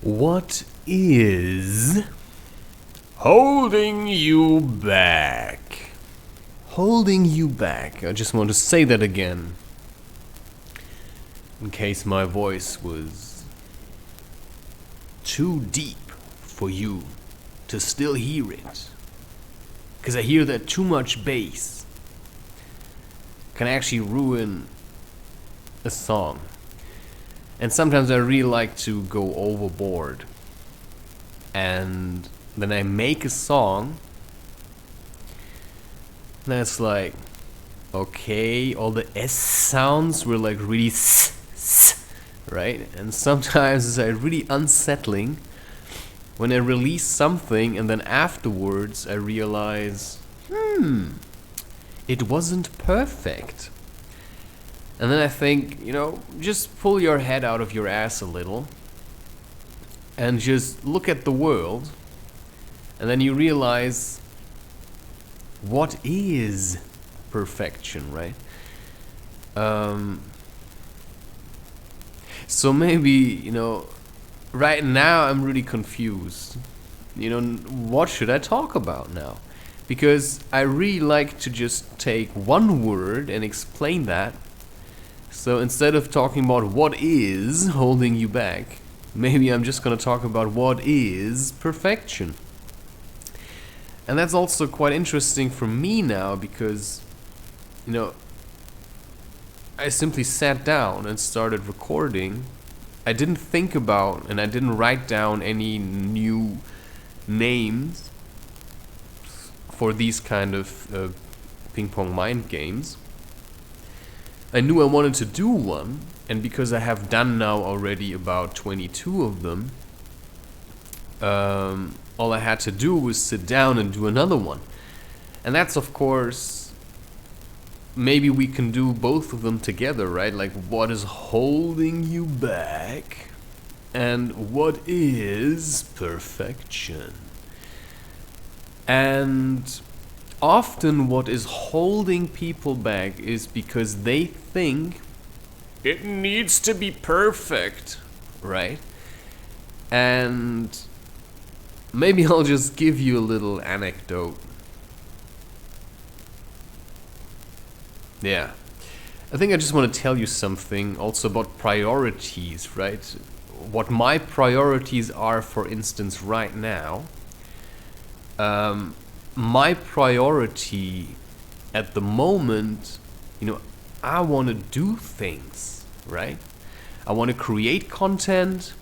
What is holding you back? Holding you back. I just want to say that again, in case my voice was too deep for you to still hear it. Because I hear that too much bass can actually ruin a song. And sometimes I really like to go overboard. And then I make a song. And it's like, okay, all the S sounds were like really right? And sometimes it's like really unsettling when I release something and then afterwards I realize, it wasn't perfect. And then I think, just pull your head out of your ass a little and just look at the world, and then you realize, what is perfection, right? So maybe, right now I'm really confused. What should I talk about now? Because I really like to just take one word and explain that. So instead of talking about what is holding you back, maybe I'm just going to talk about what is perfection. And that's also quite interesting for me now because, I simply sat down and started recording. I didn't think about and I didn't write down any new names for these kind of ping pong mind games. I knew I wanted to do one, and because I have done now already about 22 of them, all I had to do was sit down and do another one. And that's, of course, maybe we can do both of them together, right? Like, what is holding you back and what is perfection? And often what is holding people back is because they think it needs to be perfect, right? And maybe I'll just give you a little anecdote. Yeah. I think I just want to tell you something also about priorities, right? What my priorities are, for instance, right now. My priority at the moment, I want to do things, right? I want to create content.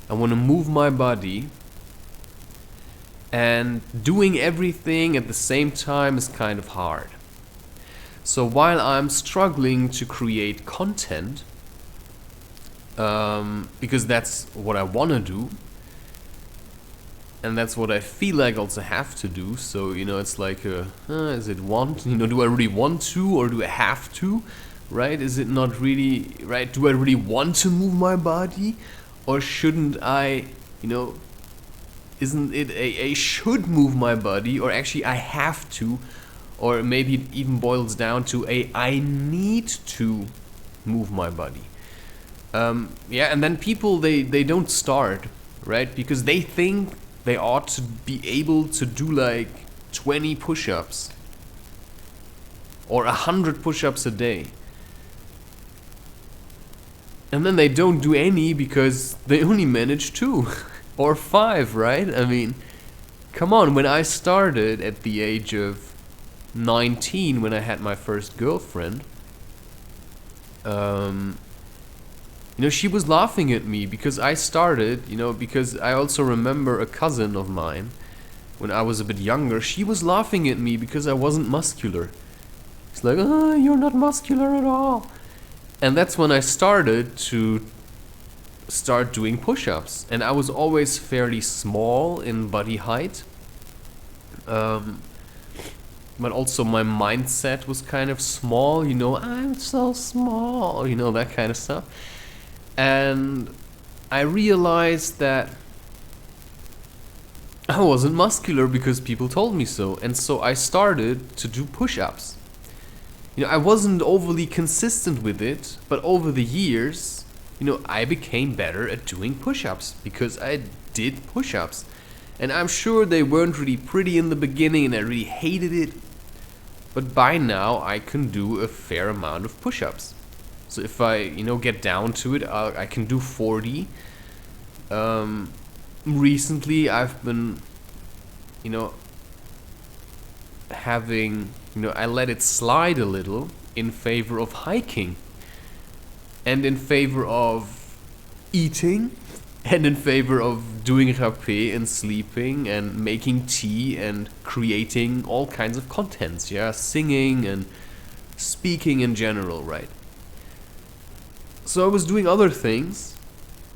I want to move my body. And doing everything at the same time is kind of hard. So while I'm struggling to create content, because that's what I want to do, and that's what I feel like I also have to do. So, it's like, is it want? Do I really want to or do I have to? Right? Is it not really, right? Do I really want to move my body? Or shouldn't I, isn't it a should move my body? Or actually I have to? Or maybe it even boils down to I need to move my body. And then people, they don't start, right? Because they think they ought to be able to do like 20 push-ups or 100 push-ups a day. And then they don't do any because they only manage 2 or 5, right? I mean, come on, when I started at the age of 19, when I had my first girlfriend, she was laughing at me because I started, because I also remember a cousin of mine, when I was a bit younger, she was laughing at me because I wasn't muscular. It's like, you're not muscular at all. And that's when I started to start doing push-ups. And I was always fairly small in body height. But also my mindset was kind of small, I'm so small, that kind of stuff. And I realized that I wasn't muscular because people told me so. And so I started to do push-ups. I wasn't overly consistent with it, but over the years, I became better at doing push-ups because I did push-ups. And I'm sure they weren't really pretty in the beginning and I really hated it. But by now I can do a fair amount of push-ups. So if I, get down to it, I can do 40. Recently I've been, having, I let it slide a little in favor of hiking. And in favor of eating. And in favor of doing rapé and sleeping and making tea and creating all kinds of contents, singing and speaking in general, right? So I was doing other things,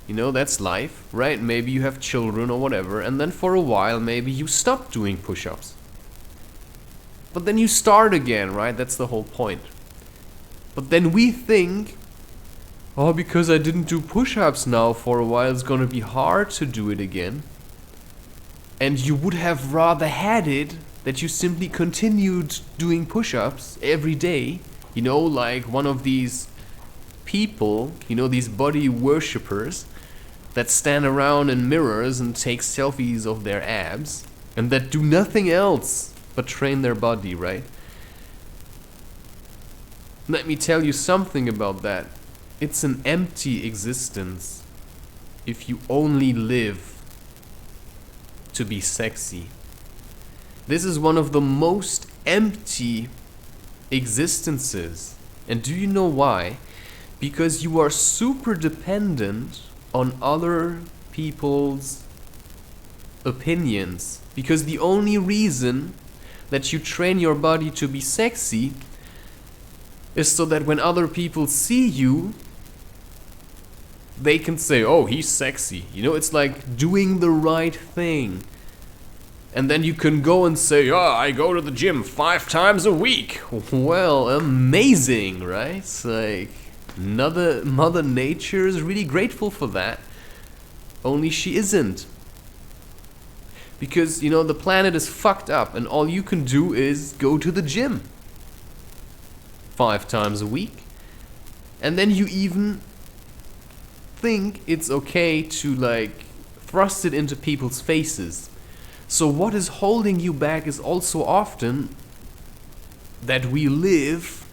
that's life, right? Maybe you have children or whatever, and then for a while maybe you stop doing push-ups. But then you start again, right? That's the whole point. But then we think, oh, because I didn't do push-ups now for a while, it's gonna be hard to do it again. And you would have rather had it that you simply continued doing push-ups every day, like one of these people, these body worshippers that stand around in mirrors and take selfies of their abs and that do nothing else but train their body, right? Let me tell you something about that. It's an empty existence if you only live to be sexy. This is one of the most empty existences. And do you know why? Because you are super dependent on other people's opinions. Because the only reason that you train your body to be sexy is so that when other people see you, they can say, oh, he's sexy. It's like doing the right thing. And then you can go and say, oh, I go to the gym 5 times a week. Well, amazing, right? It's like Mother Nature is really grateful for that. Only she isn't. Because, the planet is fucked up and all you can do is go to the gym 5 times a week. And then you even think it's okay to thrust it into people's faces. So what is holding you back is also often that we live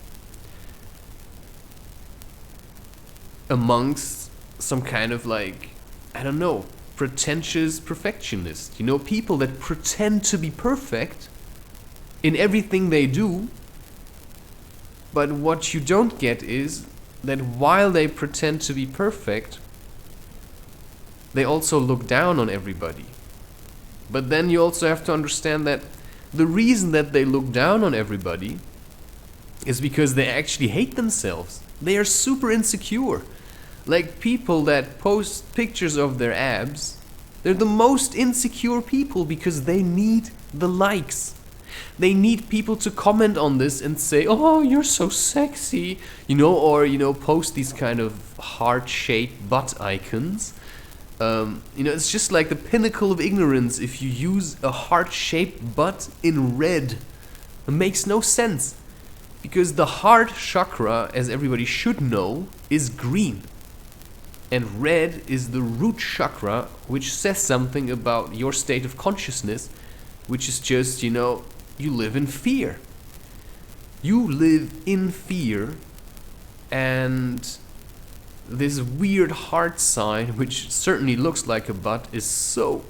amongst some kind of pretentious perfectionist. People that pretend to be perfect in everything they do. But what you don't get is that while they pretend to be perfect, they also look down on everybody. But then you also have to understand that the reason that they look down on everybody is because they actually hate themselves. They are super insecure. Like people that post pictures of their abs, they're the most insecure people because they need the likes. They need people to comment on this and say, oh, you're so sexy, or, post these kind of heart-shaped butt icons. It's just like the pinnacle of ignorance if you use a heart-shaped butt in red. It makes no sense. Because the heart chakra, as everybody should know, is green. And red is the root chakra, which says something about your state of consciousness, which is just, you live in fear. You live in fear, and this weird heart sign, which certainly looks like a butt, is so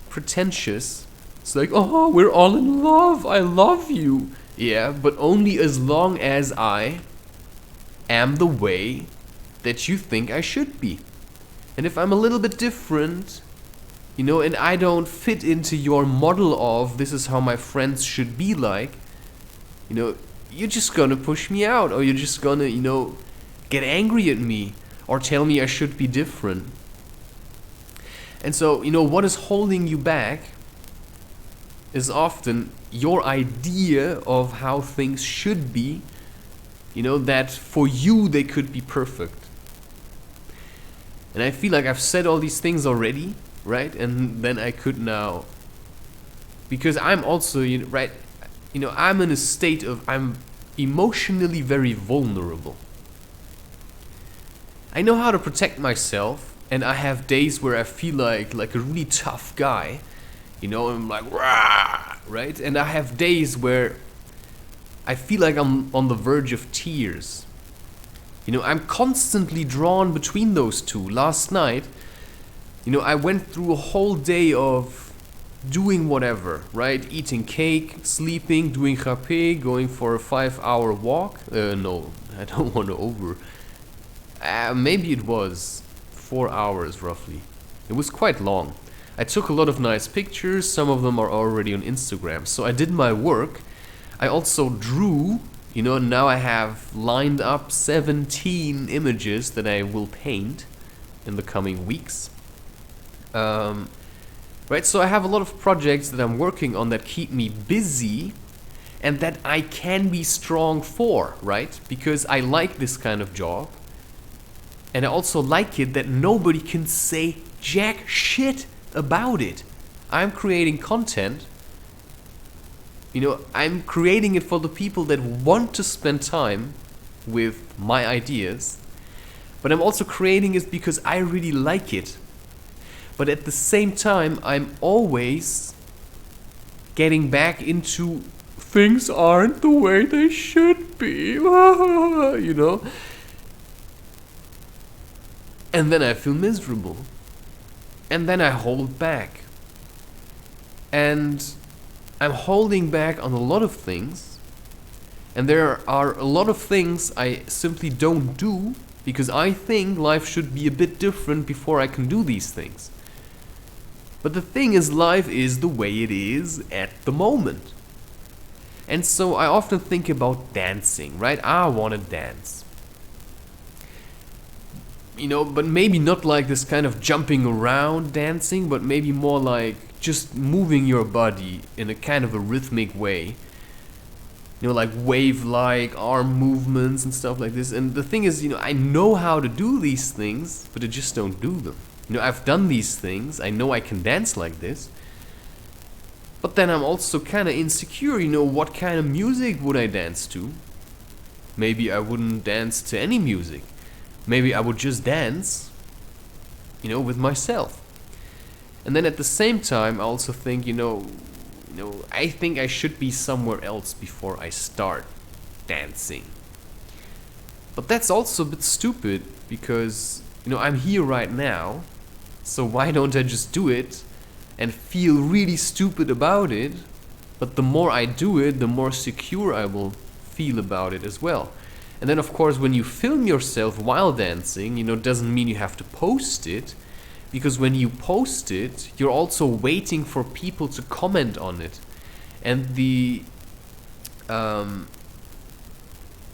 pretentious. It's like, oh, we're all in love, I love you. Yeah, but only as long as I am the way that you think I should be. And if I'm a little bit different, and I don't fit into your model of this is how my friends should be like, you're just gonna push me out, or you're just gonna, get angry at me, or tell me I should be different. And so, what is holding you back is often your idea of how things should be, that for you they could be perfect. And I feel like I've said all these things already, right? And then I could now, because I'm also, right, I'm in a state of, I'm emotionally very vulnerable. I know how to protect myself, and I have days where I feel like a really tough guy, I'm like, rah, right? And I have days where I feel like I'm on the verge of tears. I'm constantly drawn between those two. Last night, I went through a whole day of doing whatever, right? Eating cake, sleeping, doing rapé, going for a 5-hour walk. No, I don't want to over. Maybe it was 4 hours roughly. It was quite long. I took a lot of nice pictures. Some of them are already on Instagram. So I did my work. I also drew, and now I have lined up 17 images that I will paint in the coming weeks. Right, so I have a lot of projects that I'm working on that keep me busy and that I can be strong for, right? Because I like this kind of job. And I also like it that nobody can say jack shit about it. I'm creating content. I'm creating it for the people that want to spend time with my ideas. But I'm also creating it because I really like it. But at the same time, I'm always getting back into things aren't the way they should be, And then I feel miserable. And then I hold back. And I'm holding back on a lot of things. And there are a lot of things I simply don't do because I think life should be a bit different before I can do these things. But the thing is, life is the way it is at the moment. And so I often think about dancing, right? I want to dance. But maybe not like this kind of jumping around dancing, but maybe more like just moving your body in a kind of a rhythmic way. Like wave-like arm movements and stuff like this. And the thing is, I know how to do these things, but I just don't do them. I've done these things, I know I can dance like this. But then I'm also kind of insecure, what kind of music would I dance to? Maybe I wouldn't dance to any music. Maybe I would just dance, with myself. And then at the same time, I also think, I think I should be somewhere else before I start dancing. But that's also a bit stupid because, I'm here right now. So why don't I just do it and feel really stupid about it? But the more I do it, the more secure I will feel about it as well. And then of course when you film yourself while dancing, doesn't mean you have to post it. Because when you post it, you're also waiting for people to comment on it. And the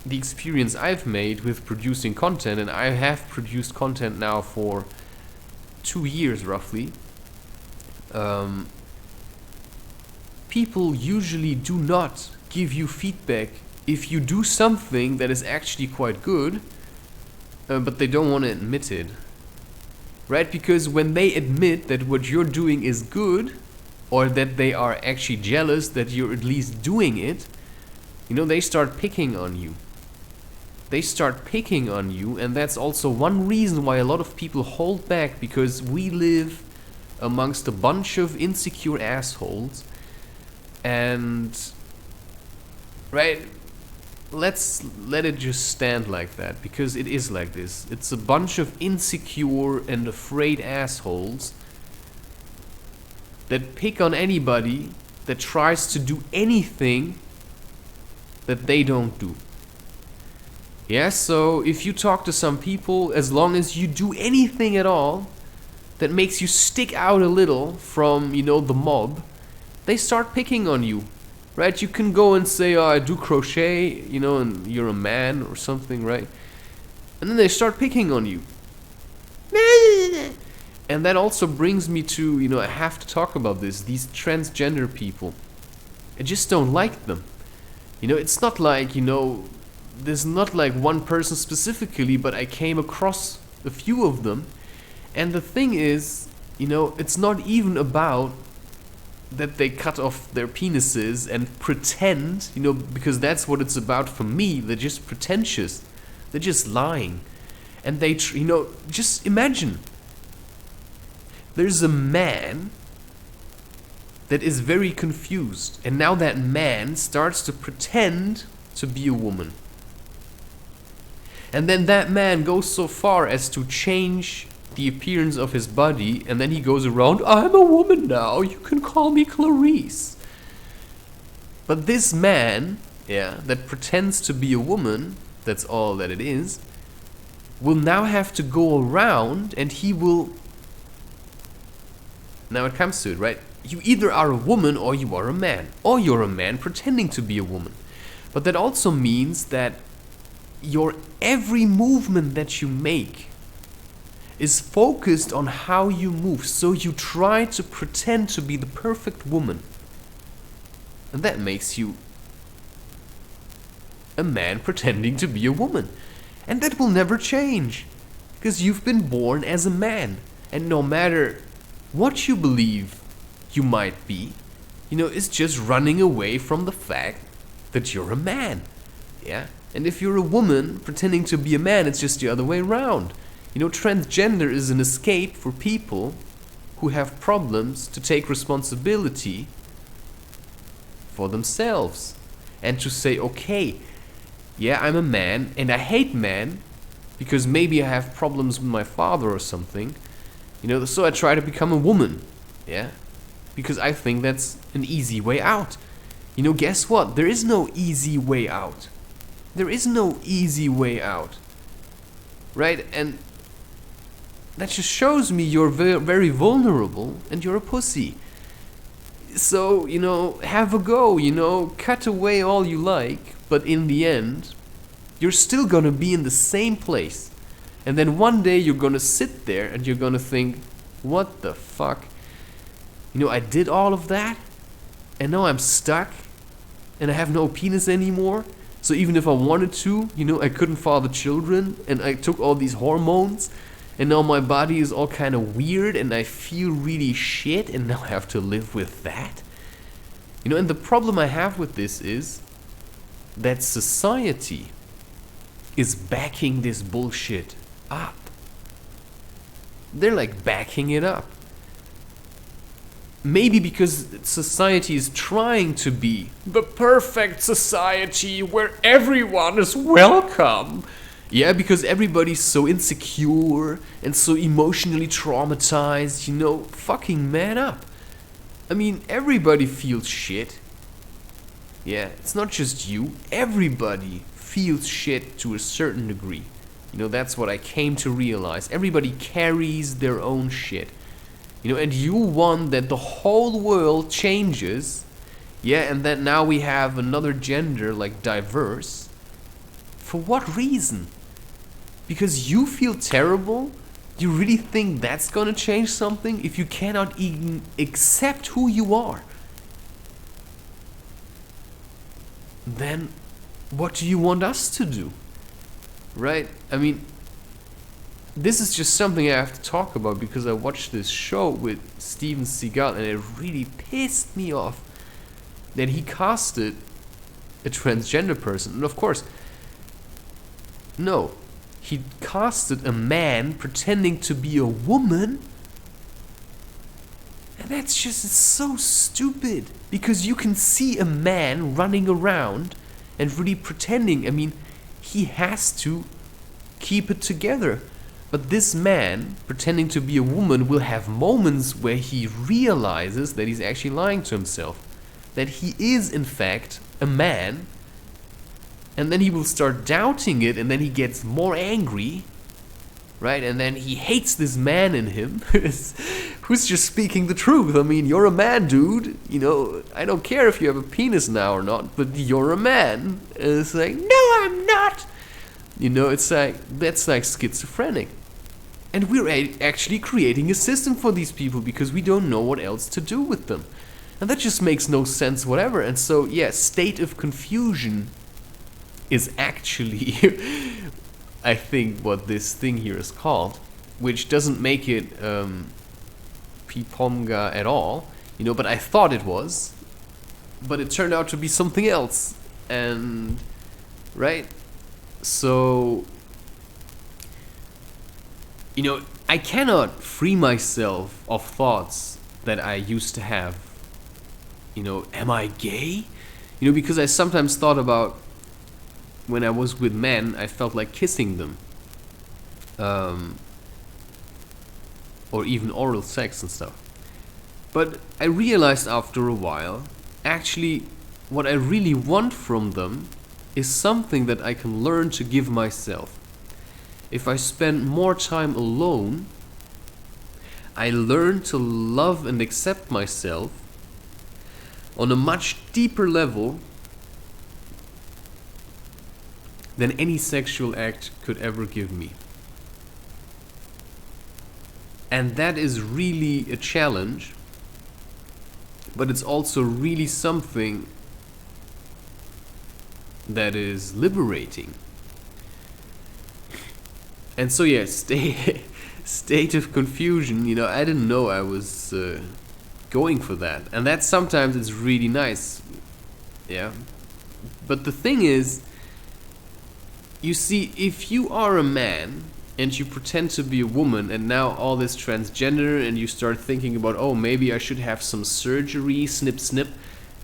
experience I've made with producing content, and I have produced content now for 2 years roughly, people usually do not give you feedback if you do something that is actually quite good, but they don't want to admit it. Right? Because when they admit that what you're doing is good, or that they are actually jealous that you're at least doing it, they start picking on you. They start picking on you, and that's also one reason why a lot of people hold back, because we live amongst a bunch of insecure assholes. And right, let's let it just stand like that, because it is like this. It's a bunch of insecure and afraid assholes that pick on anybody that tries to do anything that they don't do. Yeah, so if you talk to some people, as long as you do anything at all that makes you stick out a little from, the mob, they start picking on you. Right? You can go and say, oh, I do crochet, and you're a man or something, right? And then they start picking on you. And that also brings me to, I have to talk about this, these transgender people. I just don't like them. It's not like, there's not like one person specifically, but I came across a few of them. And the thing is, it's not even about that they cut off their penises and pretend, because that's what it's about for me. They're just pretentious. They're just lying. And they, just imagine. There's a man that is very confused. And now that man starts to pretend to be a woman. And then that man goes so far as to change the appearance of his body. And then he goes around, I'm a woman now, you can call me Clarice. But this man, that pretends to be a woman, that's all that it is, will now have to go around and he will... Now it comes to it, right? You either are a woman or you are a man. Or you're a man pretending to be a woman. But that also means that your every movement that you make is focused on how you move. So you try to pretend to be the perfect woman. And that makes you a man pretending to be a woman. And that will never change. Because you've been born as a man. And no matter what you believe you might be, it's just running away from the fact that you're a man. Yeah? And if you're a woman pretending to be a man, it's just the other way around. Transgender is an escape for people who have problems to take responsibility for themselves. And to say, okay, yeah, I'm a man and I hate men because maybe I have problems with my father or something. So I try to become a woman. Yeah? Because I think that's an easy way out. Guess what? There is no easy way out. There is no easy way out. Right? And that just shows me you're very, very vulnerable and you're a pussy. So, have a go, cut away all you like, but in the end, you're still gonna be in the same place. And then one day you're gonna sit there and you're gonna think, what the fuck? I did all of that, and now I'm stuck, and I have no penis anymore. So even if I wanted to, I couldn't father children, and I took all these hormones, and now my body is all kind of weird, and I feel really shit, and now I have to live with that. And the problem I have with this is that society is backing this bullshit up. They're like backing it up. Maybe because society is trying to be the perfect society where everyone is welcome. Yeah, because everybody's so insecure and so emotionally traumatized, fucking man up. I mean, everybody feels shit. Yeah, it's not just you. Everybody feels shit to a certain degree. That's what I came to realize. Everybody carries their own shit. And you want that the whole world changes. Yeah, and that now we have another gender, like diverse. For what reason? Because you feel terrible? You really think that's gonna change something if you cannot even accept who you are? Then what do you want us to do? Right? I mean, this is just something I have to talk about because I watched this show with Steven Seagal and it really pissed me off that he casted a transgender person. And of course, no, he casted a man pretending to be a woman. And that's just, it's so stupid. Because you can see a man running around and really pretending. I mean, he has to keep it together. But this man, pretending to be a woman, will have moments where he realizes that he's actually lying to himself. That he is, in fact, a man. And then he will start doubting it, and then he gets more angry. Right? And then he hates this man in him, who's just speaking the truth. I mean, you're a man, dude. I don't care if you have a penis now or not, but you're a man. And it's like, no, I'm not. It's like, that's like schizophrenic. And we're actually creating a system for these people because we don't know what else to do with them. And that just makes no sense whatever. And so, yeah, state of confusion is actually, I think, what this thing here is called, which doesn't make it Piponga at all, but I thought it was. But it turned out to be something else. And, right? So, you know, I cannot free myself of thoughts that I used to have. You know, am I gay? You know, because I sometimes thought about when I was with men, I felt like kissing them. Or even oral sex and stuff. But I realized after a while, actually, what I really want from them is something that I can learn to give myself. If I spend more time alone, I learn to love and accept myself on a much deeper level than any sexual act could ever give me. And that is really a challenge, but it's also really something that is liberating. And so yeah, state of confusion, you know, I didn't know I was going for that. And that sometimes is really nice. Yeah. But the thing is, you see, if you are a man and you pretend to be a woman and now all this transgender and you start thinking about, oh, maybe I should have some surgery, snip, snip,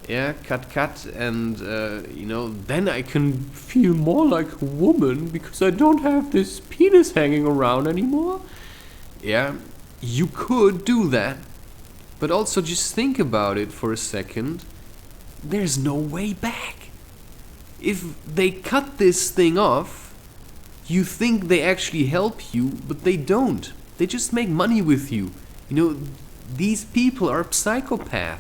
yeah, cut, and, you know, then I can feel more like a woman because I don't have this penis hanging around anymore. Yeah, you could do that, but also just think about it for a second. There's no way back. If they cut this thing off, you think they actually help you, but they don't. They just make money with you. You know, these people are psychopaths.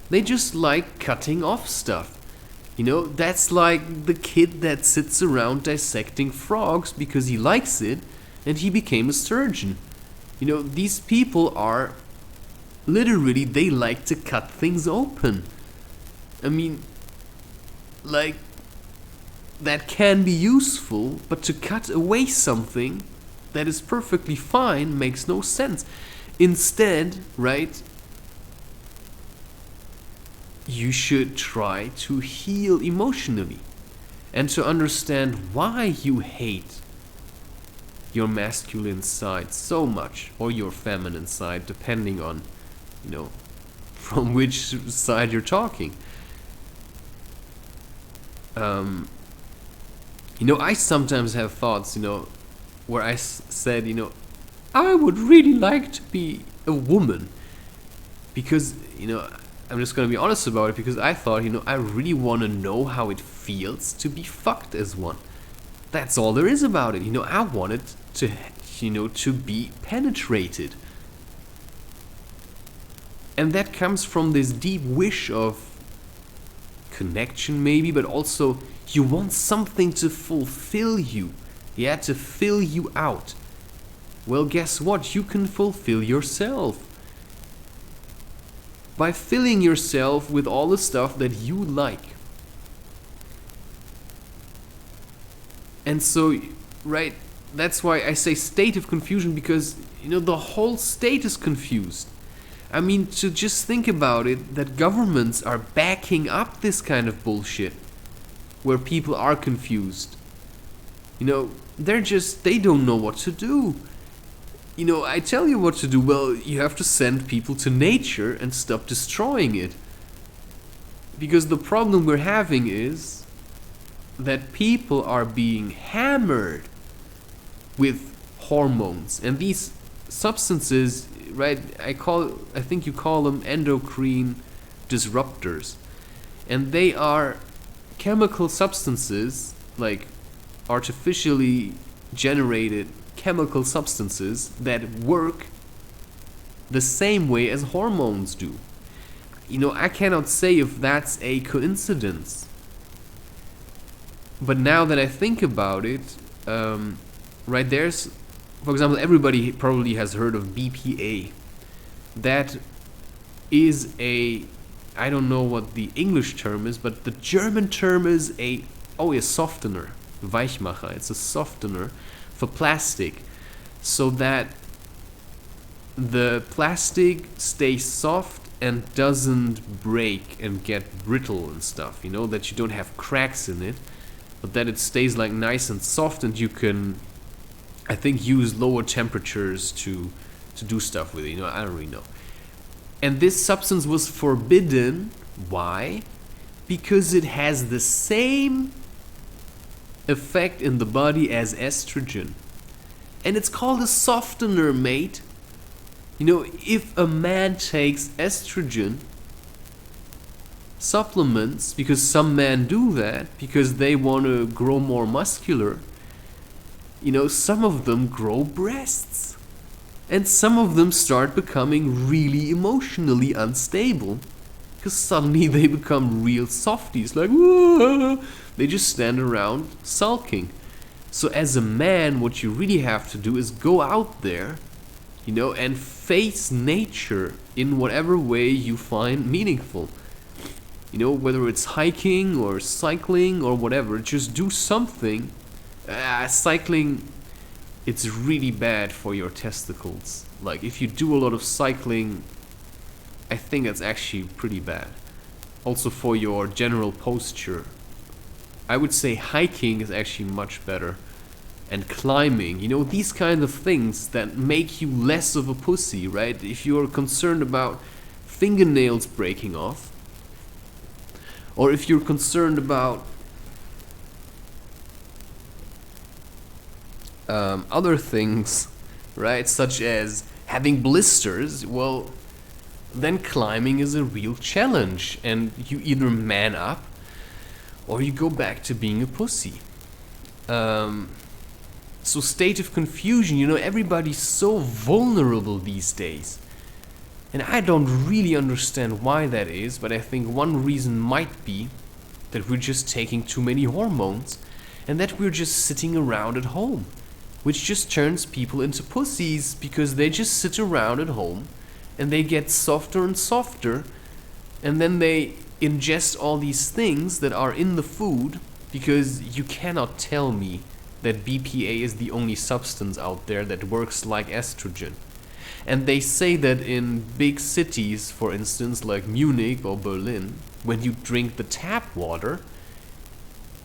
They just like cutting off stuff. You know, that's like the kid that sits around dissecting frogs because he likes it and he became a surgeon. You know, these people are literally, they like to cut things open. I mean, like, that can be useful, but to cut away something that is perfectly fine makes no sense. Instead, right, you should try to heal emotionally and to understand why you hate your masculine side so much, or your feminine side, depending on, you know, from which side you're talking. You know, I sometimes have thoughts, you know, where I said, you know, I would really like to be a woman because, you know, I'm just going to be honest about it, because I thought, you know, I really want to know how it feels to be fucked as one. That's all there is about it. You know, I wanted to, you know, to be penetrated. And that comes from this deep wish of connection maybe, but also you want something to fulfill you. Yeah, to fill you out. Well, guess what? You can fulfill yourself by filling yourself with all the stuff that you like. And so, right, that's why I say state of confusion, because, you know, the whole state is confused. I mean, to just think about it, that governments are backing up this kind of bullshit where people are confused. You know, they don't know what to do. You know, I tell you what to do. Well, you have to send people to nature and stop destroying it. Because the problem we're having is that people are being hammered with hormones. And these substances, right, I think you call them endocrine disruptors. And they are chemical substances, like artificially generated chemical substances that work the same way as hormones do. You know, I cannot say if that's a coincidence. But now that I think about it, right, there's, for example, everybody probably has heard of BPA. That is I don't know what the English term is, but the German term is a softener, Weichmacher. It's a softener for plastic, so that the plastic stays soft and doesn't break and get brittle and stuff, you know, that you don't have cracks in it, but that it stays like nice and soft, and you can, I think, use lower temperatures to do stuff with it. I don't really know. And this substance was forbidden. Why? Because it has the same effect in the body as estrogen. And it's called a softener, mate. If a man takes estrogen supplements, because some men do that, because they want to grow more muscular, some of them grow breasts. And some of them start becoming really emotionally unstable. Because suddenly they become real softies, like, whoa! They just stand around sulking. So as a man, what you really have to do is go out there, and face nature in whatever way you find meaningful. Whether it's hiking or cycling or whatever, just do something. Cycling, it's really bad for your testicles. Like, if you do a lot of cycling, I think that's actually pretty bad. Also for your general posture. I would say hiking is actually much better. And climbing, these kind of things that make you less of a pussy, right? If you're concerned about fingernails breaking off, or if you're concerned about other things, right, such as having blisters, well, then climbing is a real challenge, and you either man up or you go back to being a pussy. So state of confusion, everybody's so vulnerable these days. And I don't really understand why that is, but I think one reason might be that we're just taking too many hormones and that we're just sitting around at home, which just turns people into pussies because they just sit around at home and they get softer and softer, and then they ingest all these things that are in the food, because you cannot tell me that BPA is the only substance out there that works like estrogen. And they say that in big cities, for instance, like Munich or Berlin, when you drink the tap water,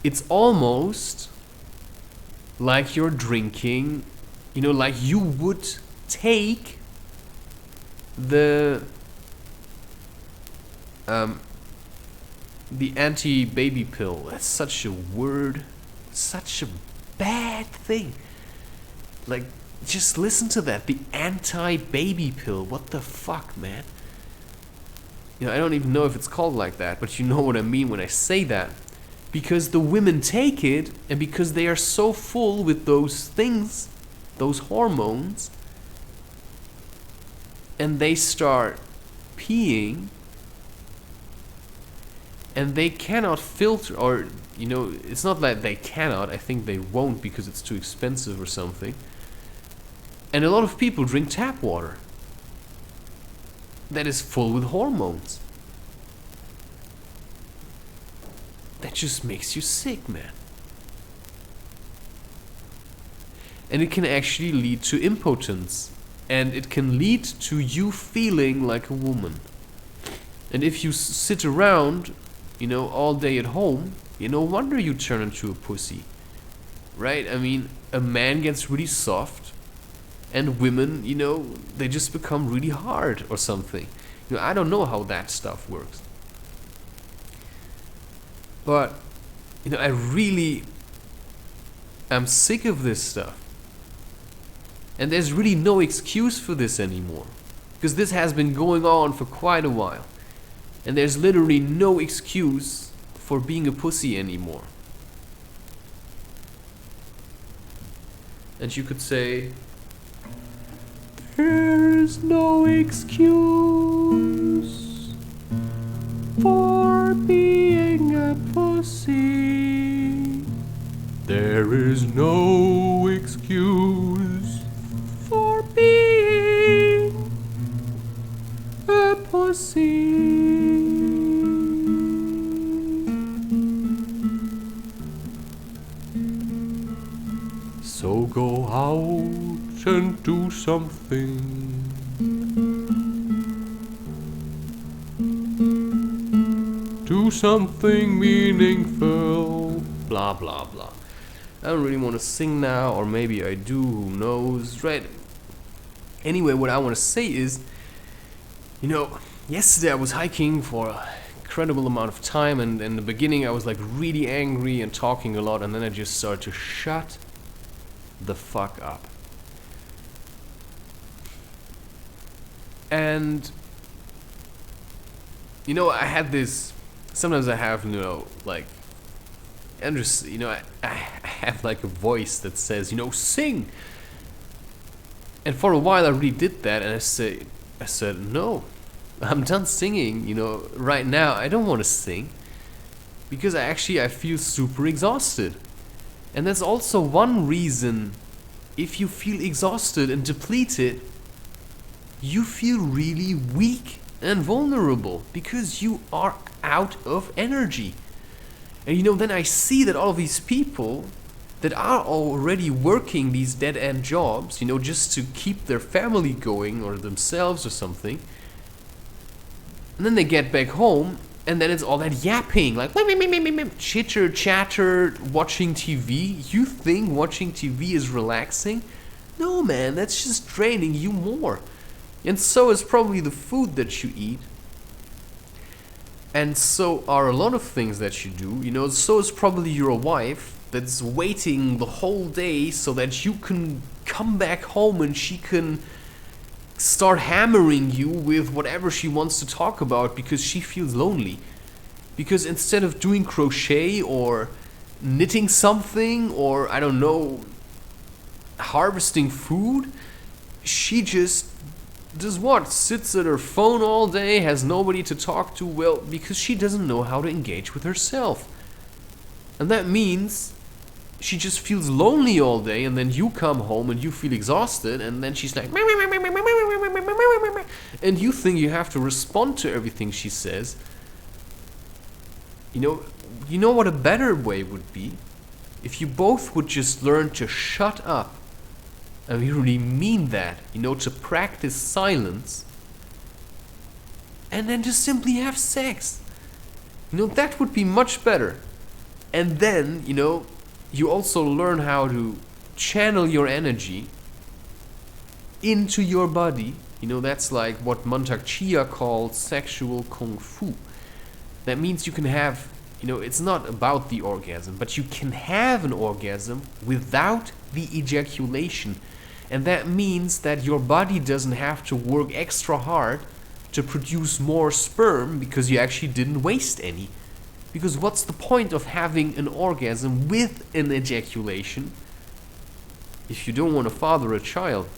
it's almost like you're drinking, like you would take the anti-baby pill. That's such a word, such a bad thing. Like, just listen to that, the anti-baby pill. What the fuck, man? I don't even know if it's called like that, but you know what I mean when I say that. Because the women take it, and because they are so full with those things, those hormones, and they start peeing, and they cannot filter, or, it's not that they cannot, I think they won't because it's too expensive or something. And a lot of people drink tap water that is full with hormones. That just makes you sick, man. And it can actually lead to impotence. And it can lead to you feeling like a woman. And if you sit around, all day at home, no wonder you turn into a pussy. Right? I mean, a man gets really soft, and women, they just become really hard or something. I don't know how that stuff works. But, I really am sick of this stuff. And there's really no excuse for this anymore. Because this has been going on for quite a while. And there's literally no excuse for being a pussy anymore. And you could say, there's no excuse for being a pussy. There is no excuse for being a pussy. So go out and do something. Do something meaningful. Blah, blah, blah. I don't really want to sing now, or maybe I do, who knows, right? Anyway, what I want to say is, yesterday I was hiking for an incredible amount of time, and in the beginning I was like really angry and talking a lot, and then I just started to shut the fuck up. And I had this, sometimes I have, like, and just, I have like a voice that says, sing. And for a while I really did that, and I said, no, I'm done singing, right now I don't want to sing, because I feel super exhausted. And that's also one reason, if you feel exhausted and depleted, you feel really weak and vulnerable, because you are out of energy. And then I see that all of these people that are already working these dead-end jobs, just to keep their family going or themselves or something, and then they get back home, and then it's all that yapping, like chitter chatter, watching TV. You think watching TV is relaxing? No, man, that's just draining you more. And so is probably the food that you eat. And so are a lot of things that you do. So is probably your wife that's waiting the whole day so that you can come back home and she can start hammering you with whatever she wants to talk about, because she feels lonely. Because instead of doing crochet or knitting something, or I don't know, harvesting food, she just does what? Sits at her phone all day, has nobody to talk to. Well, because she doesn't know how to engage with herself. And that means she just feels lonely all day, and then you come home and you feel exhausted, and then she's like, and you think you have to respond to everything she says. You know what a better way would be? If you both would just learn to shut up. And we really mean that, to practice silence, and then just simply have sex. That would be much better. And then, you also learn how to channel your energy into your body. That's like what Mantak Chia called sexual kung fu. That means you can have, it's not about the orgasm, but you can have an orgasm without the ejaculation. And that means that your body doesn't have to work extra hard to produce more sperm, because you actually didn't waste any. Because what's the point of having an orgasm with an ejaculation if you don't want to father a child?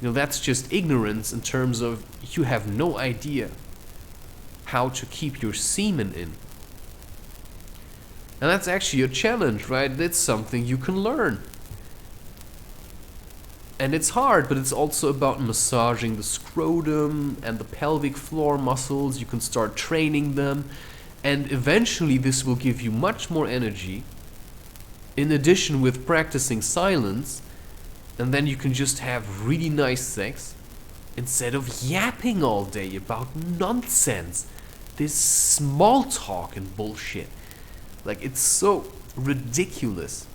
That's just ignorance in terms of you have no idea how to keep your semen in. And that's actually a challenge, right? That's something you can learn. And it's hard, but it's also about massaging the scrotum and the pelvic floor muscles. You can start training them, and eventually this will give you much more energy, in addition with practicing silence, and then you can just have really nice sex instead of yapping all day about nonsense, this small talk and bullshit. Like, it's so ridiculous.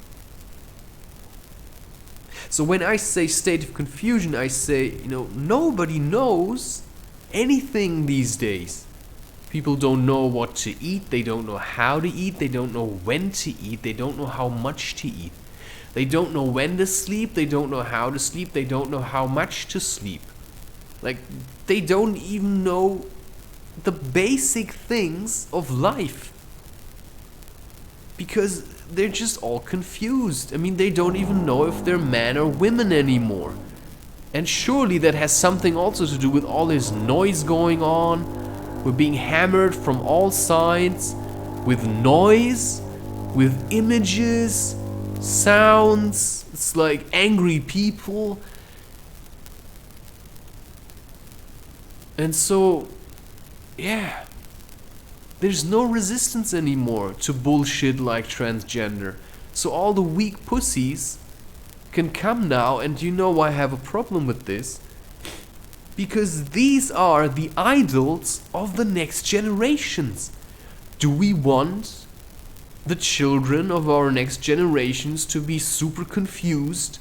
So when I say state of confusion, I say, nobody knows anything these days. People don't know what to eat, they don't know how to eat, they don't know when to eat, they don't know how much to eat. They don't know when to sleep, they don't know how to sleep, they don't know how much to sleep. Like, they don't even know the basic things of life. Because they're just all confused. I mean, they don't even know if they're men or women anymore. And surely that has something also to do with all this noise going on. We're being hammered from all sides with noise, with images, sounds. It's like angry people. And so, yeah. There's no resistance anymore to bullshit like transgender. So all the weak pussies can come now, and you know I have a problem with this. Because these are the idols of the next generations. Do we want the children of our next generations to be super confused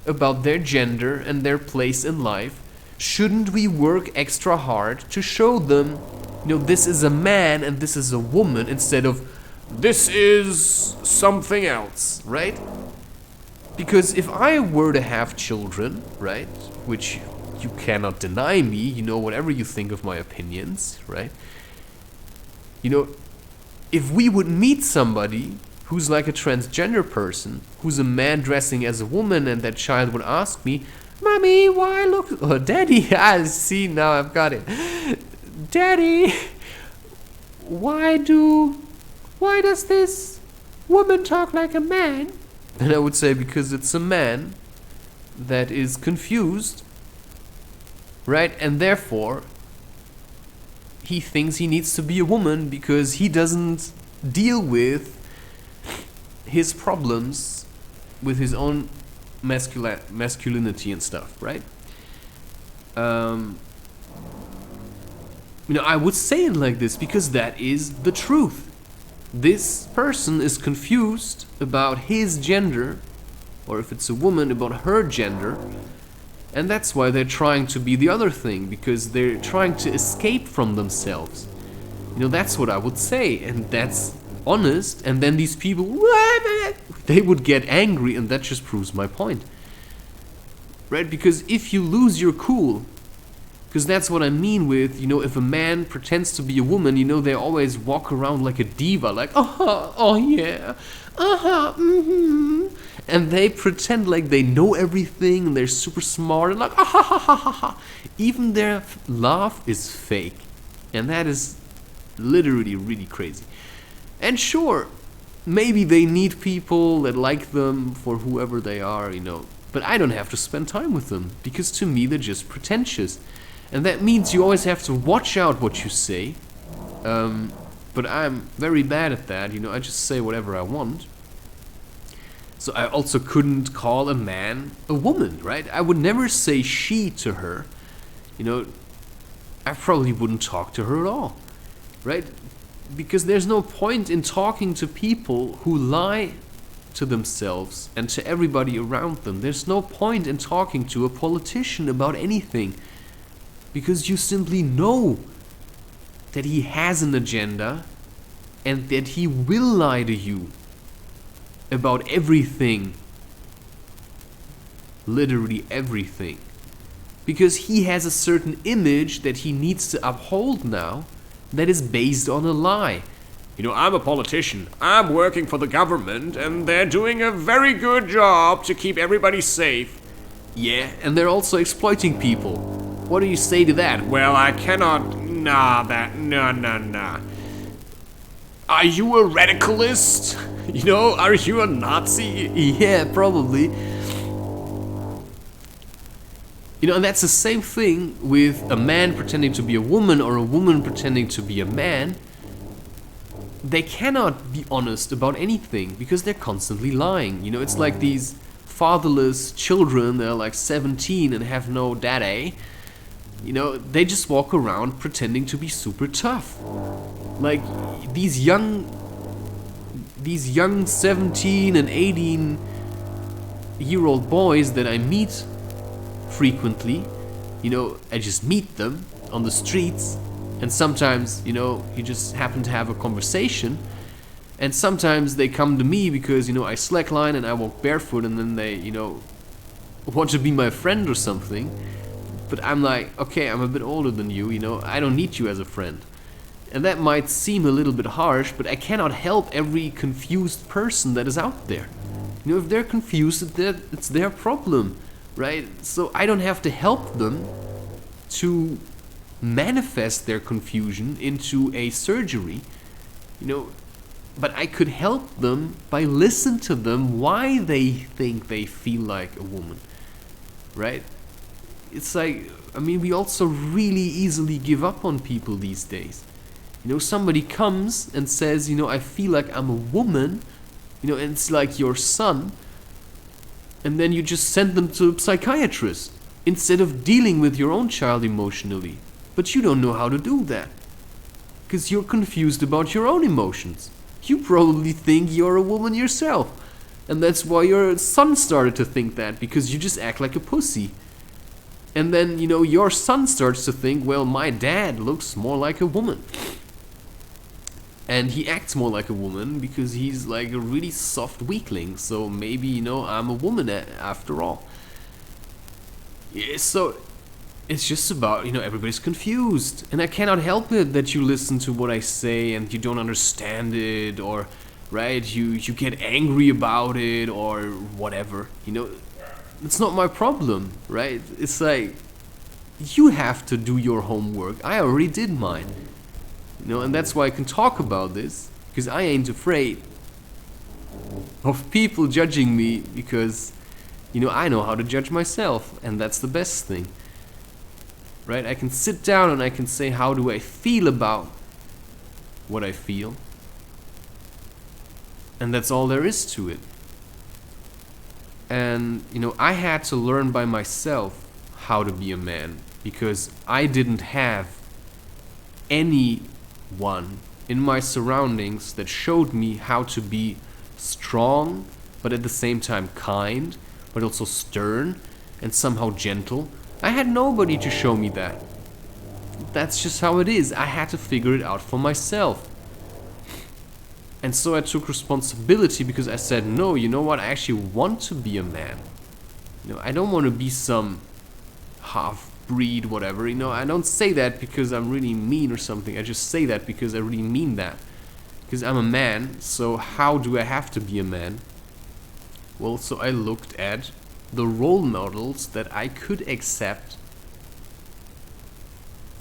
about their gender and their place in life? Shouldn't we work extra hard to show them, this is a man and this is a woman, instead of this is something else, right? Because if I were to have children, right, which you cannot deny me, whatever you think of my opinions, right? If we would meet somebody who's like a transgender person, who's a man dressing as a woman, and that child would ask me, Mommy, why look... Oh, Daddy, I see, now I've got it. Daddy, why does this woman talk like a man? And I would say, because it's a man that is confused, right? And therefore, he thinks he needs to be a woman because he doesn't deal with his problems with his own masculinity and stuff, right? I would say it like this because that is the truth. This person is confused about his gender, or if it's a woman, about her gender, and that's why they're trying to be the other thing, because they're trying to escape from themselves. That's what I would say, and that's honest. And then these people, they would get angry, and that just proves my point, right? Because if you lose your cool, because that's what I mean with, if a man pretends to be a woman, they always walk around like a diva, like, oh yeah, and they pretend like they know everything, and they're super smart, and like, even their laugh is fake, and that is literally really crazy. And sure, maybe they need people that like them for whoever they are, but I don't have to spend time with them, because to me they're just pretentious. And that means you always have to watch out what you say. But I'm very bad at that, I just say whatever I want. So I also couldn't call a man a woman, right? I would never say she to her. I probably wouldn't talk to her at all, right? Because there's no point in talking to people who lie to themselves and to everybody around them. There's no point in talking to a politician about anything, because you simply know that he has an agenda and that he will lie to you about everything, literally everything, because he has a certain image that he needs to uphold now that is based on a lie. I'm a politician, I'm working for the government, and they're doing a very good job to keep everybody safe. Yeah, and they're also exploiting people. What do you say to that? Well, I cannot... Nah. Are you a radicalist? Are you a Nazi? Yeah, probably. And that's the same thing with a man pretending to be a woman or a woman pretending to be a man. They cannot be honest about anything because they're constantly lying. It's like these fatherless children, they're like 17 and have no daddy. They just walk around pretending to be super tough. Like these young 17 and 18-year-old boys that I meet frequently, I just meet them on the streets, and sometimes, you just happen to have a conversation, and sometimes they come to me because, I slackline and I walk barefoot, and then they, want to be my friend or something. But I'm like, okay, I'm a bit older than you, I don't need you as a friend. And that might seem a little bit harsh, but I cannot help every confused person that is out there. If they're confused, it's their problem, right? So I don't have to help them to manifest their confusion into a surgery, but I could help them by listening to them why they think they feel like a woman, right? It's like, we also really easily give up on people these days. Somebody comes and says, I feel like I'm a woman, and it's like your son, and then you just send them to a psychiatrist instead of dealing with your own child emotionally. But you don't know how to do that because you're confused about your own emotions. You probably think you're a woman yourself. And that's why your son started to think that, because you just act like a pussy. And then, your son starts to think, well, my dad looks more like a woman. And he acts more like a woman because he's like a really soft weakling. So maybe, I'm a woman after all. Yeah, so it's just about, everybody's confused. And I cannot help it that you listen to what I say and you don't understand it, or, right, you get angry about it or whatever. It's not my problem, right? It's like, you have to do your homework. I already did mine. And that's why I can talk about this, because I ain't afraid of people judging me, because, I know how to judge myself, and that's the best thing. Right? I can sit down and I can say, how do I feel about what I feel? And that's all there is to it. And, I had to learn by myself how to be a man, because I didn't have anyone in my surroundings that showed me how to be strong, but at the same time kind, but also stern and somehow gentle. I had nobody to show me that. That's just how it is. I had to figure it out for myself. And so I took responsibility, because I said, no, you know what? I actually want to be a man. I don't want to be some half-breed, whatever. I don't say that because I'm really mean or something. I just say that because I really mean that. Because I'm a man, so how do I have to be a man? Well, so I looked at the role models that I could accept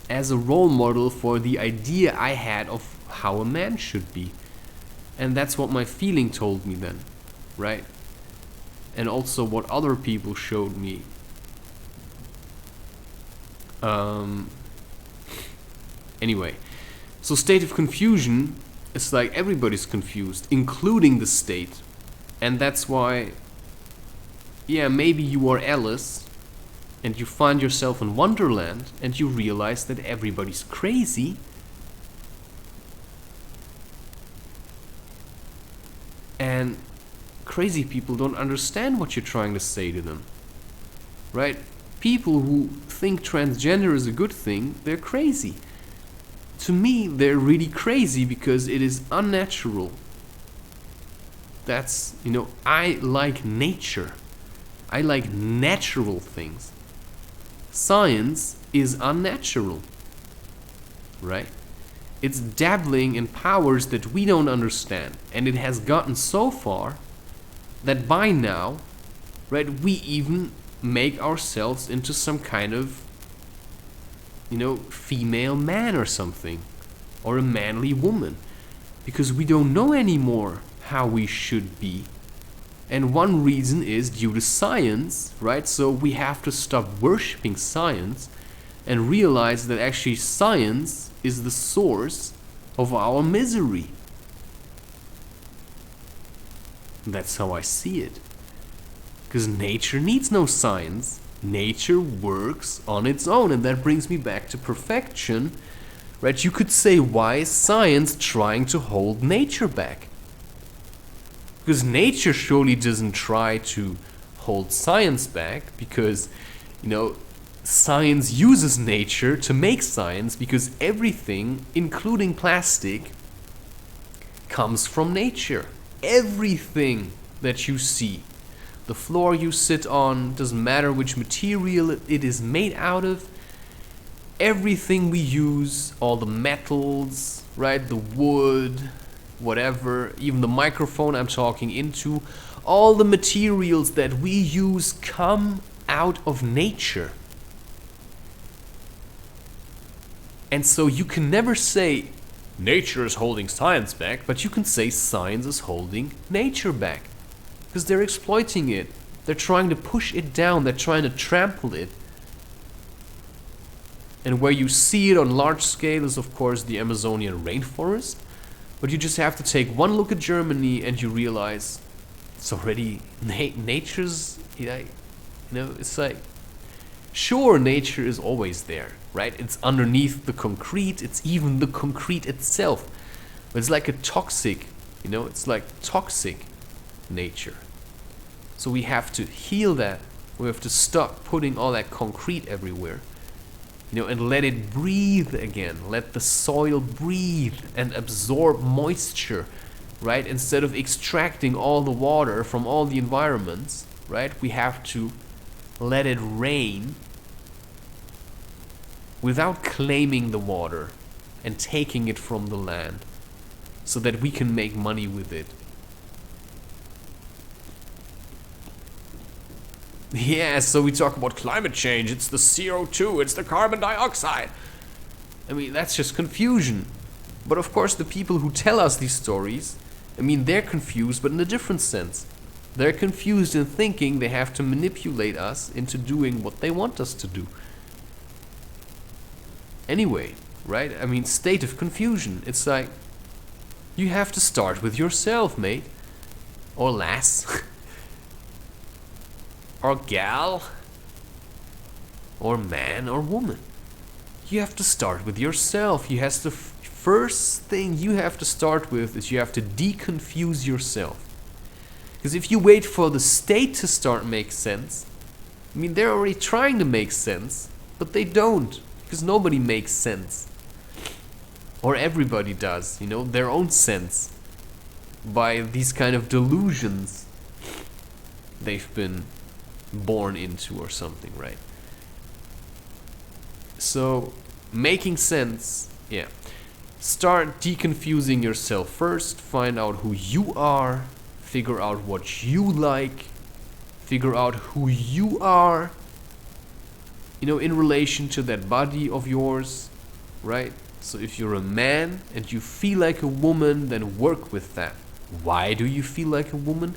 as a role model for the idea I had of how a man should be. And that's what my feeling told me then, right? And also what other people showed me. Anyway, so state of confusion is like everybody's confused, including the state. And that's why, yeah, maybe you are Alice and you find yourself in Wonderland and you realize that everybody's crazy. And crazy people don't understand what you're trying to say to them, right? People who think transgender is a good thing, they're crazy. To me, they're really crazy because it is unnatural. That's, I like nature. I like natural things. Science is unnatural, right? It's dabbling in powers that we don't understand. And it has gotten so far that by now, right, we even make ourselves into some kind of, female man or something. Or a manly woman. Because we don't know anymore how we should be. And one reason is due to science, right? So we have to stop worshipping science and realize that actually science is the source of our misery. That's how I see it. Because nature needs no science. Nature works on its own. And that brings me back to perfection. Right? You could say, why is science trying to hold nature back? Because nature surely doesn't try to hold science back, because, science uses nature to make science, because everything, including plastic, comes from nature. Everything that you see, the floor you sit on, doesn't matter which material it is made out of, everything we use, all the metals, right, the wood, whatever, even the microphone I'm talking into, all the materials that we use come out of nature. And so you can never say nature is holding science back, but you can say science is holding nature back. Because they're exploiting it. They're trying to push it down. They're trying to trample it. And where you see it on large scale is, of course, the Amazonian rainforest. But you just have to take one look at Germany and you realize it's already nature's, it's like, sure, nature is always there, right? It's underneath the concrete, it's even the concrete itself. But it's like a toxic You know, it's like toxic nature. So we have to heal that. We have to stop putting all that concrete everywhere. You know, and let it breathe again. Let the soil breathe and absorb moisture, right? Instead of extracting all the water from all the environments, right? We have to let it rain without claiming the water and taking it from the land so that we can make money with it. Yeah, so we talk about climate change, it's the CO2, it's the carbon dioxide. I mean, that's just confusion. But of course, the people who tell us these stories, I mean, they're confused, but in a different sense. They're confused in thinking they have to manipulate us into doing what they want us to do. Anyway, right? I mean, state of confusion. It's like, you have to start with yourself, mate. Or lass. Or gal, or man, or woman. You have to start with yourself. You have to first thing you have to start with is you have to deconfuse yourself. Because if you wait for the state to start make sense, I mean, they're already trying to make sense, but they don't, because nobody makes sense. Or everybody does, you know, their own sense by these kind of delusions they've been born into or something, right? So, making sense, yeah. Start deconfusing yourself first, find out who you are, figure out what you like, figure out who you are, you know, in relation to that body of yours, right? So if you're a man and you feel like a woman, then work with that. Why do you feel like a woman?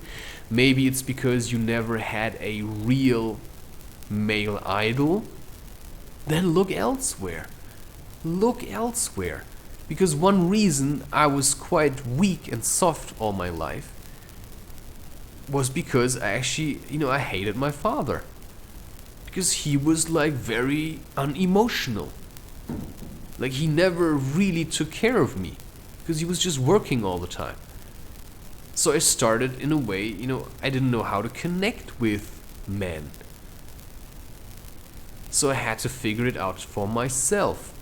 Maybe it's because you never had a real male idol. Then look elsewhere. Look elsewhere. Because one reason I was quite weak and soft all my life was because I actually, you know, I hated my father. Because he was like very unemotional. Like he never really took care of me. Because he was just working all the time. So I started in a way, you know, I didn't know how to connect with men. So I had to figure it out for myself.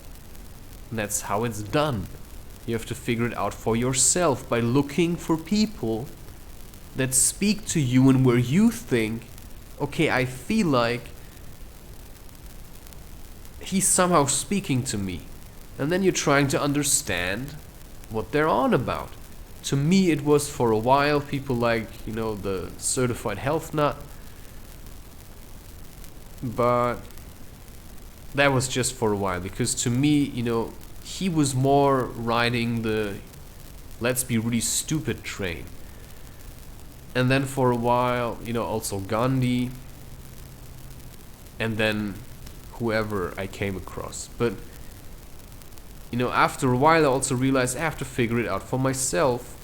And that's how it's done. You have to figure it out for yourself by looking for people that speak to you and where you think, okay, I feel like he's somehow speaking to me. And then you're trying to understand what they're on about. To me, it was for a while people like, you know, the certified health nut. But that was just for a while. Because to me, you know, he was more riding the let's be really stupid train. And then for a while, you know, also Gandhi. And then whoever I came across. But, you know, after a while I also realized I have to figure it out for myself.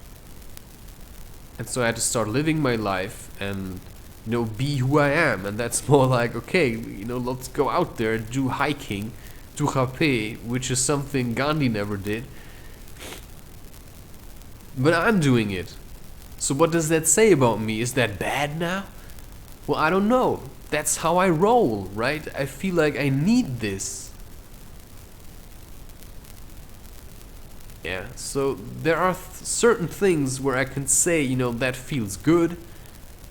And so I had to start living my life and, you know, be who I am. And that's more like, okay, you know, let's go out there, do hiking, do rapé, which is something Gandhi never did. But I'm doing it. So what does that say about me? Is that bad now? Well, I don't know. That's how I roll, right? I feel like I need this. Yeah, so there are certain things where I can say, you know, that feels good.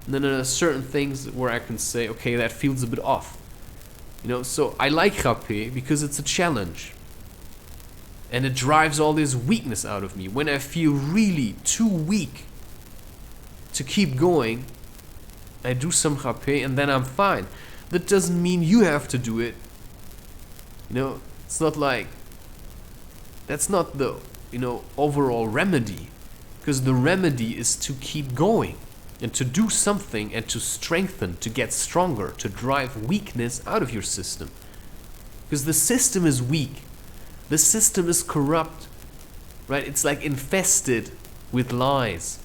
And then there are certain things where I can say, okay, that feels a bit off. You know, so I like rapé because it's a challenge. And it drives all this weakness out of me. When I feel really too weak to keep going, I do some rapé and then I'm fine. That doesn't mean you have to do it. You know, it's not like, that's not the, you know, overall remedy. Because the remedy is to keep going and to do something and to strengthen, to get stronger, to drive weakness out of your system. Because the system is weak. The system is corrupt, right? It's like infested with lies.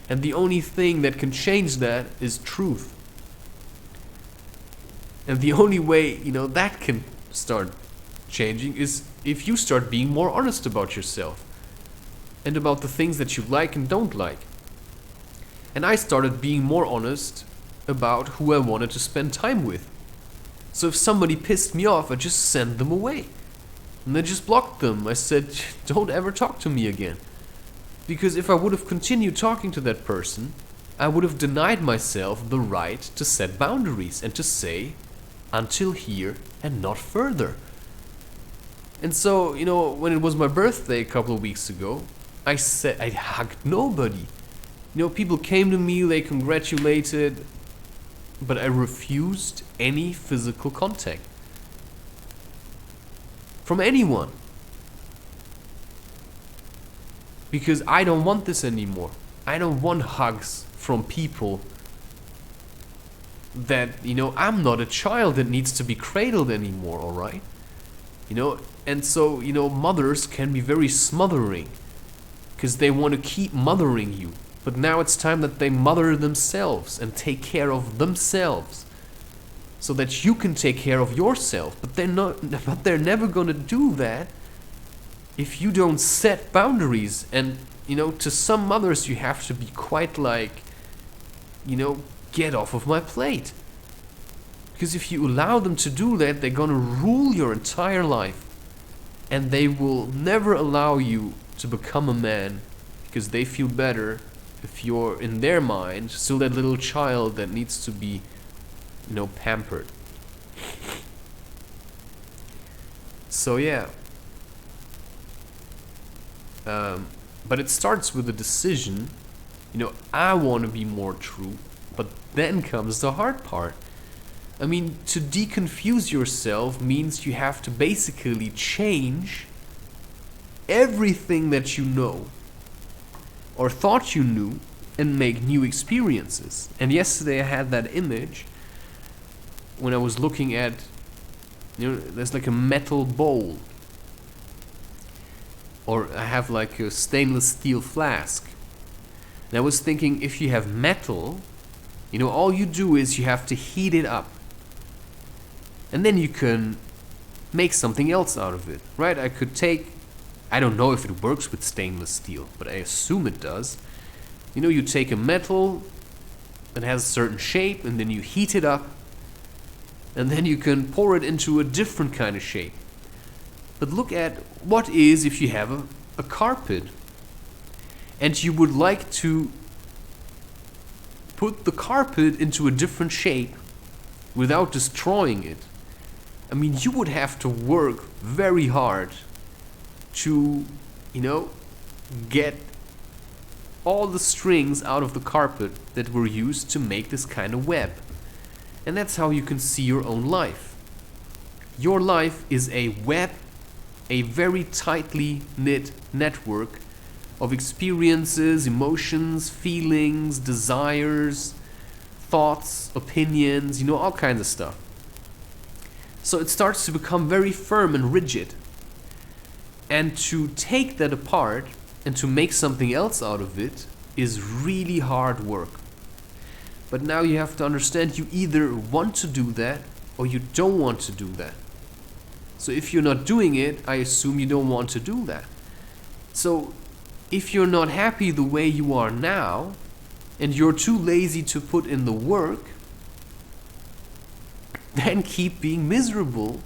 And the only thing that can change that is truth. And the only way, you know, that can start changing is if you start being more honest about yourself. and about the things that you like and don't like. And I started being more honest about who I wanted to spend time with. So if somebody pissed me off, I just sent them away. And I just blocked them. I said, don't ever talk to me again. Because if I would have continued talking to that person, I would have denied myself the right to set boundaries and to say, until here and not further. And so, when it was my birthday a couple of weeks ago, I hugged nobody. People came to me, they congratulated, but I refused any physical contact from anyone. Because I don't want this anymore. I don't want hugs from people that, I'm not a child that needs to be cradled anymore, alright? And so, mothers can be very smothering because they want to keep mothering you. But now it's time that they mother themselves and take care of themselves so that you can take care of yourself. But they're never going to do that if you don't set boundaries. And, to some mothers you have to be quite like, get off of my plate. Because if you allow them to do that, they're going to rule your entire life. And they will never allow you to become a man because they feel better if you're, in their mind, still that little child that needs to be, pampered. So yeah. But it starts with a decision. I want to be more true. But then comes the hard part. I mean, to deconfuse yourself means you have to basically change everything that you know or thought you knew and make new experiences. And yesterday I had that image when I was looking at, there's like a metal bowl, or I have like a stainless steel flask. And I was thinking, if you have metal, all you do is you have to heat it up. And then you can make something else out of it, right? I don't know if it works with stainless steel, but I assume it does. You take a metal that has a certain shape, and then you heat it up, and then you can pour it into a different kind of shape. But look at what is if you have a carpet, and you would like to put the carpet into a different shape without destroying it. I mean, you would have to work very hard to, get all the strings out of the carpet that were used to make this kind of web. And that's how you can see your own life. Your life is a web, a very tightly knit network of experiences, emotions, feelings, desires, thoughts, opinions, all kinds of stuff. So it starts to become very firm and rigid. And to take that apart and to make something else out of it is really hard work. But now you have to understand, you either want to do that or you don't want to do that. So if you're not doing it, I assume you don't want to do that. So if you're not happy the way you are now and you're too lazy to put in the work, then keep being miserable.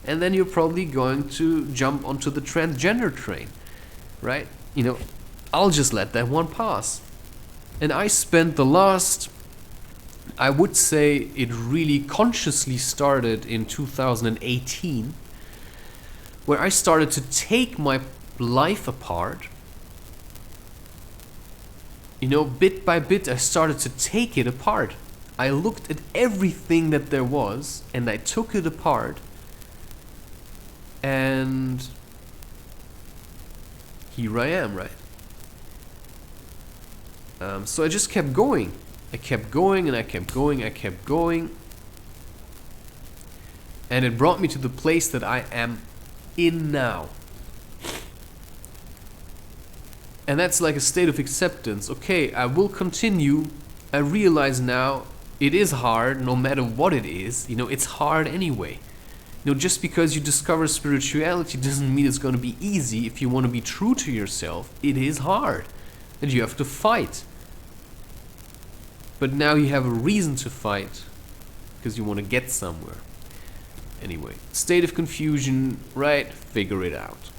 And then you're probably going to jump onto the transgender train, right? I'll just let that one pass. And I spent the last, I would say it really consciously started in 2018, where I started to take my life apart. Bit by bit, I started to take it apart. I looked at everything that there was and I took it apart. And here I am, right? So I just kept going. I kept going and I kept going, I kept going. And it brought me to the place that I am in now. And that's like a state of acceptance. Okay, I will continue. I realize now it is hard no matter what it is. It's hard anyway. You know, just because you discover spirituality doesn't mean it's going to be easy. If you want to be true to yourself, it is hard. And you have to fight. But now you have a reason to fight. Because you want to get somewhere. Anyway, state of confusion, right? Figure it out.